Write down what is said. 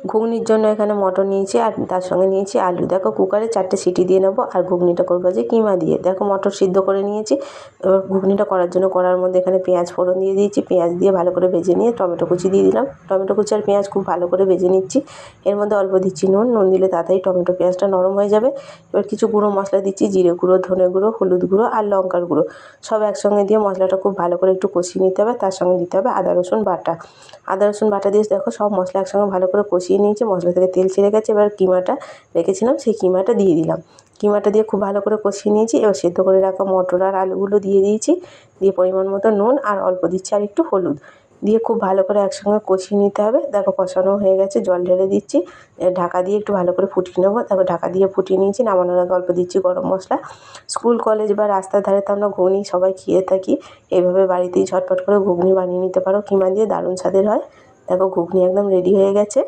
ঘুগনির জন্য এখানে মটর নিয়েছি আর তার সঙ্গে নিয়েছি আলু। দেখো কুকারে 4টে সিটি দিয়ে নেবো আর ঘুগনিটা করবো যে কিমা দিয়ে। দেখো মটর সিদ্ধ করে নিয়েছি। এবার ঘুগনিটা করার জন্য কড়ার মধ্যে এখানে পেঁয়াজ ফোড়ন দিয়ে দিয়েছি। পেঁয়াজ দিয়ে ভালো করে ভেজে নিয়ে টমেটো কুচি দিয়ে দিলাম। টমেটো কুচি আর পেঁয়াজ খুব ভালো করে ভেজে নিচ্ছি। এর মধ্যে অল্প দিচ্ছি নুন। নুন দিলে তাড়াতাড়ি টমেটো পেঁয়াজটা নরম হয়ে যাবে। এবার কিছু গুঁড়ো মশলা দিচ্ছি, জিরে গুঁড়ো, ধনে গুঁড়ো, হলুদ গুঁড়ো আর লঙ্কার গুঁড়ো। সব একসঙ্গে দিয়ে মশলাটা খুব ভালো করে একটু কষিয়ে নিতে হবে। তার সঙ্গে দিতে হবে আদা রসুন বাটা। আদা রসুন বাটা দিয়ে দেখো সব মশলা একসঙ্গে ভালো করে কষিয়ে নিয়েছি। মশলা থেকে তেল ছেড়ে গেছে। এবার কিমাটা রেখেছিলাম সেই কিমাটা দিয়ে দিলাম। কিমাটা দিয়ে খুব ভালো করে কষিয়ে নিয়েছি। এবার সেদ্ধ করে রাখা মটর আর আলুগুলো দিয়ে দিয়েছি। দিয়ে পরিমাণ মতো নুন আর অল্প দিচ্ছি আর একটু হলুদ দিয়ে খুব ভালো করে একসঙ্গে কষিয়ে নিতে হবে। দেখো কষানো হয়ে গেছে, জল ঢেলে দিচ্ছি। ঢাকা দিয়ে একটু ভালো করে ফুটিয়ে নেবো। তারপর ঢাকা দিয়ে ফুটিয়ে নিয়েছি। নামানোর আগে অল্প দিচ্ছি গরম মশলা। স্কুল কলেজ বা রাস্তার ধারে তো আমরা ঘুগনি সবাই খেয়ে থাকি। এইভাবে বাড়িতেই ঝটপট করে ঘুগনি বানিয়ে নিতে পারো কিমা দিয়ে, দারুণ স্বাদের হয়। দেখো ঘুগনি একদম রেডি হয়ে গেছে।